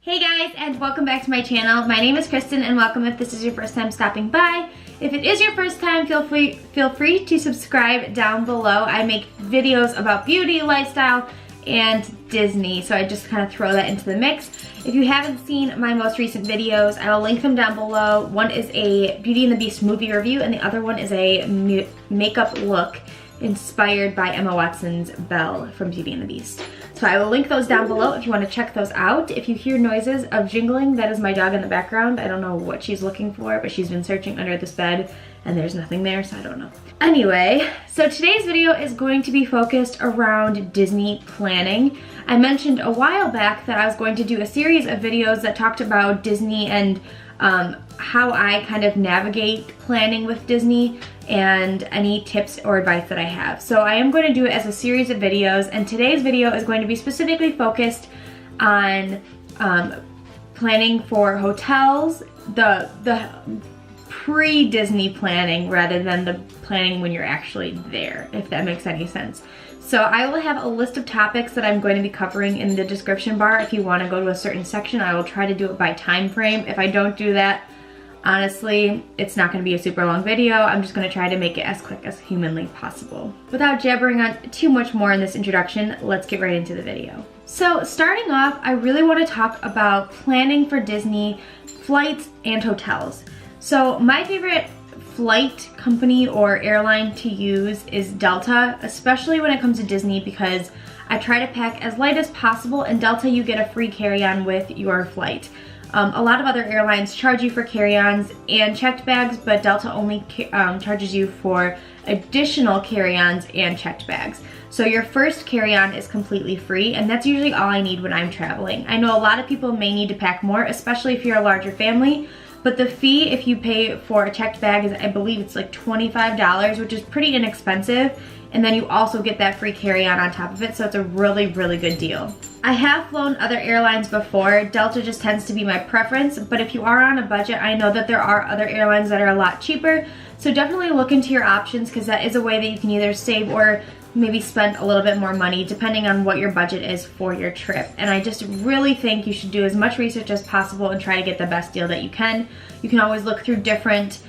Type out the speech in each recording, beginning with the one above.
Hey guys, and welcome back to my channel. My name is Kristen, and welcome if this is your first time stopping by. If it is your first time, feel free to subscribe down below. I make videos about beauty, lifestyle, and Disney, so I just kind of throw that into the mix. If you haven't seen my most recent videos, I will link them down below. One is a Beauty and the Beast movie review, and the other one is a makeup look inspired by Emma Watson's Belle from Beauty and the Beast. So I will link those down below if you want to check those out. If you hear noises of jingling, that is my dog in the background. I don't know what she's looking for, but she's been searching under this bed and there's nothing there, so I don't know. Anyway, so today's video is going to be focused around Disney planning. I mentioned a while back that I was going to do a series of videos that talked about Disney and how I kind of navigate planning with Disney and any tips or advice that I have. So I am going to do it as a series of videos, and today's video is going to be specifically focused on planning for hotels, the pre-Disney planning rather than the planning when you're actually there, if that makes any sense. So I will have a list of topics that I'm going to be covering in the description bar. If you want to go to a certain section, I will try to do it by time frame. If I don't do that, honestly, it's not going to be a super long video. I'm just going to try to make it as quick as humanly possible. Without jabbering on too much more in this introduction, let's get right into the video. So starting off, I really want to talk about planning for Disney flights and hotels. So my favorite flight company or airline to use is Delta, especially when it comes to Disney, because I try to pack as light as possible, and Delta, you get a free carry-on with your flight. A lot of other airlines charge you for carry-ons and checked bags, but Delta only charges you for additional carry-ons and checked bags. So your first carry-on is completely free, and that's usually all I need when I'm traveling. I know a lot of people may need to pack more, especially if you're a larger family, but the fee if you pay for a checked bag is, I believe it's like $25, which is pretty inexpensive. And then you also get that free carry-on on top of it, so it's a really, really good deal. I have flown other airlines before. Delta just tends to be my preference, but if you are on a budget, I know that there are other airlines that are a lot cheaper. So definitely look into your options, because that is a way that you can either save or maybe spend a little bit more money depending on what your budget is for your trip. And I just really think you should do as much research as possible and try to get the best deal that you can. You can always look through different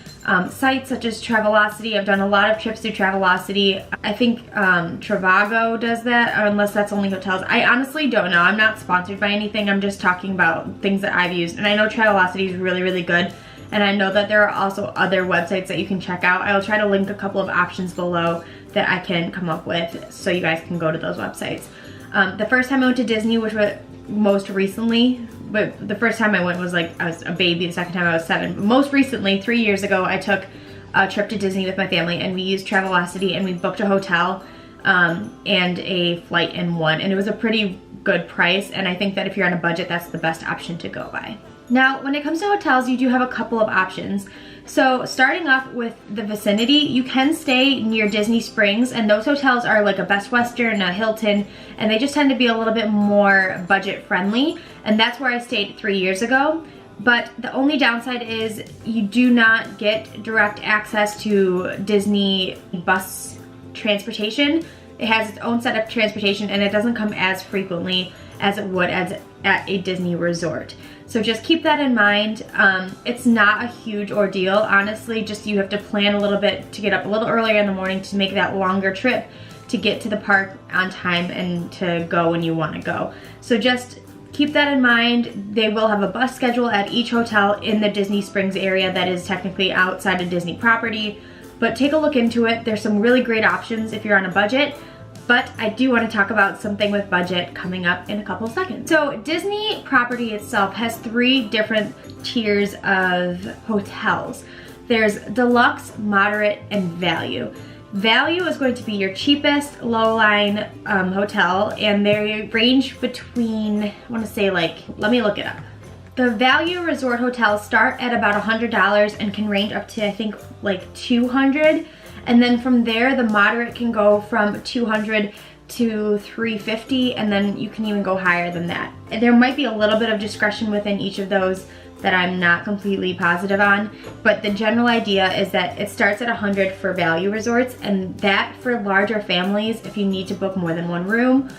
sites such as Travelocity. I've done a lot of trips through Travelocity. I think Trivago does that, unless that's only hotels. I honestly don't know. I'm not sponsored by anything. I'm just talking about things that I've used. And I know Travelocity is really, really good. And I know that there are also other websites that you can check out. I will try to link a couple of options below that I can come up with so you guys can go to those websites. The first time I went to Disney, which was most recently, but the first time I went was like I was a baby, the second time I was 7. Most recently, 3 years ago, I took a trip to Disney with my family, and we used Travelocity, and we booked a hotel and a flight in one, and it was a pretty good price, and I think that if you're on a budget, that's the best option to go by. Now, when it comes to hotels, you do have a couple of options. So starting off with the vicinity, you can stay near Disney Springs, and those hotels are like a Best Western, a Hilton, and they just tend to be a little bit more budget friendly, and that's where I stayed 3 years ago. But the only downside is you do not get direct access to Disney bus transportation. It has its own set of transportation, and it doesn't come as frequently as it would at a Disney resort. So just keep that in mind. It's not a huge ordeal, honestly. Just you have to plan a little bit to get up a little earlier in the morning to make that longer trip to get to the park on time and to go when you want to go. So just keep that in mind. They will have a bus schedule at each hotel in the Disney Springs area that is technically outside of Disney property, but take a look into it. There's some really great options if you're on a budget. But I do want to talk about something with budget coming up in a couple seconds. So Disney property itself has 3 different tiers of hotels. There's deluxe, moderate, and value. Value is going to be your cheapest low-line hotel, and they range between, I want to say like, let me look it up. The value resort hotels start at about $100 and can range up to, I think, like $200. And then from there, the moderate can go from $200 to $350, and then you can even go higher than that. And there might be a little bit of discretion within each of those that I'm not completely positive on, but the general idea is that it starts at $100 for value resorts, and that for larger families, if you need to book more than one room,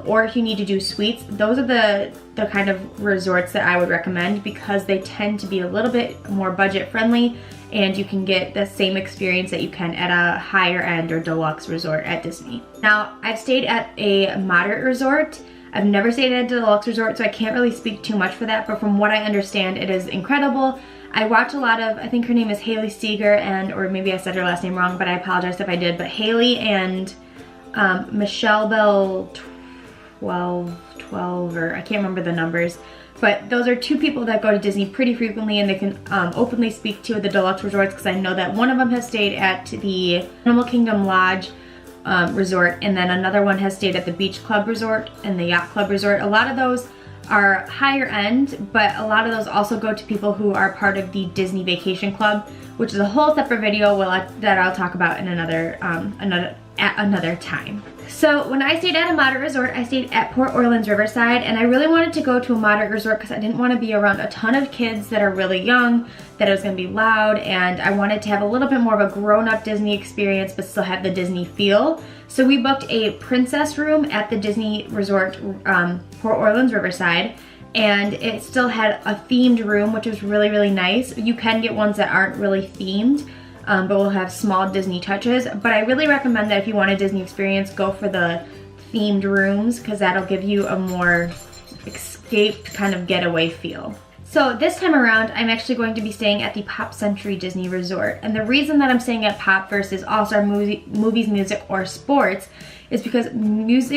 or if you need to do suites, those are the kind of resorts that I would recommend because they tend to be a little bit more budget friendly and you can get the same experience that you can at a higher end or deluxe resort at Disney. Now, I've stayed at a moderate resort. I've never stayed at a deluxe resort, so I can't really speak too much for that, but from what I understand, it is incredible. I watch a lot of, I think her name is Haley Seeger, or maybe I said her last name wrong, but I apologize if I did, but Haley and Michelle Belle 12, or I can't remember the numbers, but those are two people that go to Disney pretty frequently and they can openly speak to the deluxe resorts because I know that one of them has stayed at the Animal Kingdom Lodge resort and then another one has stayed at the Beach Club Resort and the Yacht Club Resort. A lot of those are higher end, but a lot of those also go to people who are part of the Disney Vacation Club, which is a whole separate video that I'll talk about in another time. So when I stayed at a moderate resort, I stayed at Port Orleans Riverside, and I really wanted to go to a moderate resort because I didn't want to be around a ton of kids that are really young, that it was going to be loud, and I wanted to have a little bit more of a grown-up Disney experience but still have the Disney feel. So we booked a princess room at the Disney Resort Port Orleans Riverside, and it still had a themed room, which was really, really nice. You can get ones that aren't really themed, but will have small Disney touches. But I really recommend that if you want a Disney experience, go for the themed rooms because that'll give you a more escaped kind of getaway feel. So this time around, I'm actually going to be staying at the Pop Century Disney Resort. And the reason that I'm staying at Pop versus All-Star Movies, Music, or Sports is because movies,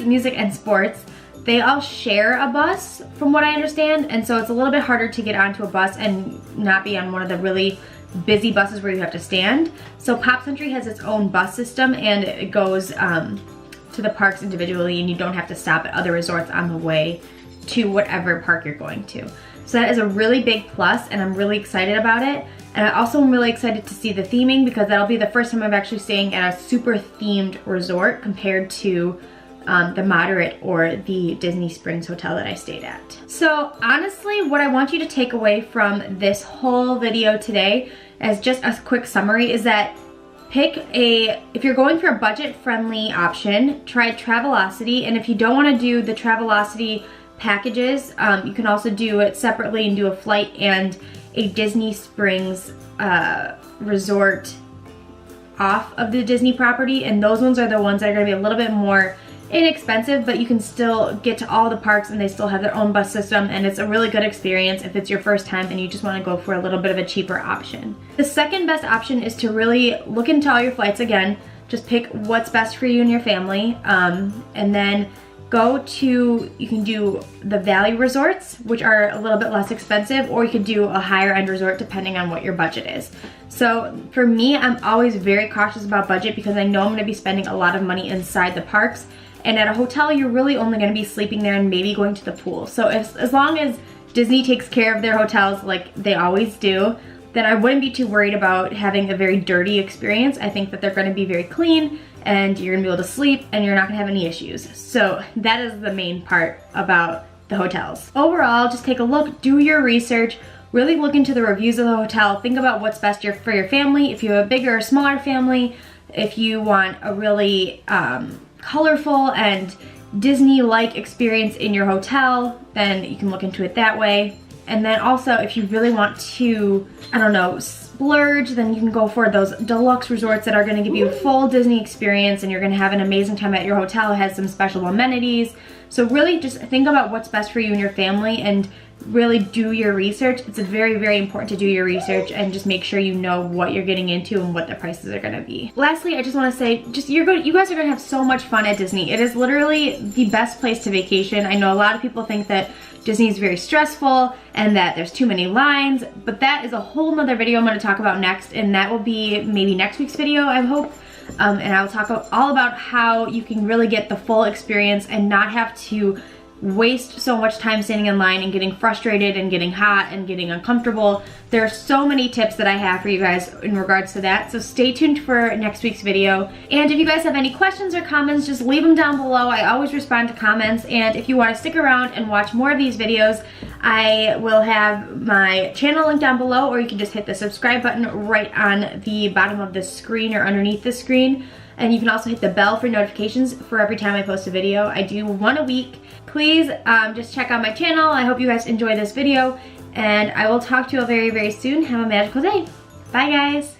music, and sports, they all share a bus from what I understand. And so it's a little bit harder to get onto a bus and not be on one of the really busy buses where you have to stand. So Pop Century has its own bus system and it goes to the parks individually and you don't have to stop at other resorts on the way to whatever park you're going to. So that is a really big plus and I'm really excited about it. And I also am really excited to see the theming because that'll be the first time I'm actually staying at a super themed resort compared to the moderate or the Disney Springs hotel that I stayed at. So honestly, what I want you to take away from this whole video today as just a quick summary is that if you're going for a budget-friendly option, try Travelocity, and if you don't want to do the Travelocity packages, you can also do it separately and do a flight and a Disney Springs resort off of the Disney property, and those ones are the ones that are going to be a little bit more inexpensive, but you can still get to all the parks and they still have their own bus system, and it's a really good experience if it's your first time and you just want to go for a little bit of a cheaper option. The second best option is to really look into all your flights again, just pick what's best for you and your family, and then you can do the value resorts, which are a little bit less expensive, or you could do a higher end resort depending on what your budget is. So for me, I'm always very cautious about budget because I know I'm going to be spending a lot of money inside the parks. And at a hotel, you're really only going to be sleeping there and maybe going to the pool. So as long as Disney takes care of their hotels like they always do, then I wouldn't be too worried about having a very dirty experience. I think that they're going to be very clean and you're going to be able to sleep and you're not going to have any issues. So that is the main part about the hotels. Overall, just take a look, do your research, really look into the reviews of the hotel, think about what's best for your family, if you have a bigger or smaller family, if you want a really colorful and Disney-like experience in your hotel, then you can look into it that way. And then also, if you really want to, I don't know, splurge, then you can go for those deluxe resorts that are going to give you a full Disney experience and you're going to have an amazing time at your hotel. It has some special amenities. So really just think about what's best for you and your family and really do your research. It's very, very important to do your research and just make sure you know what you're getting into and what the prices are going to be. Lastly, I just want to say, you guys are going to have so much fun at Disney. It is literally the best place to vacation. I know a lot of people think that Disney is very stressful and that there's too many lines, but that is a whole nother video I'm going to talk about next, and that will be maybe next week's video, I hope. And I'll talk all about how you can really get the full experience and not have to waste so much time standing in line and getting frustrated and getting hot and getting uncomfortable. There are so many tips that I have for you guys in regards to that, so stay tuned for next week's video. And if you guys have any questions or comments, just leave them down below. I always respond to comments, and if you want to stick around and watch more of these videos, I will have my channel link down below, or you can just hit the subscribe button right on the bottom of the screen or underneath the screen. And you can also hit the bell for notifications for every time I post a video. I do one a week. Please just check out my channel. I hope you guys enjoy this video, and I will talk to you all very, very soon. Have a magical day. Bye, guys.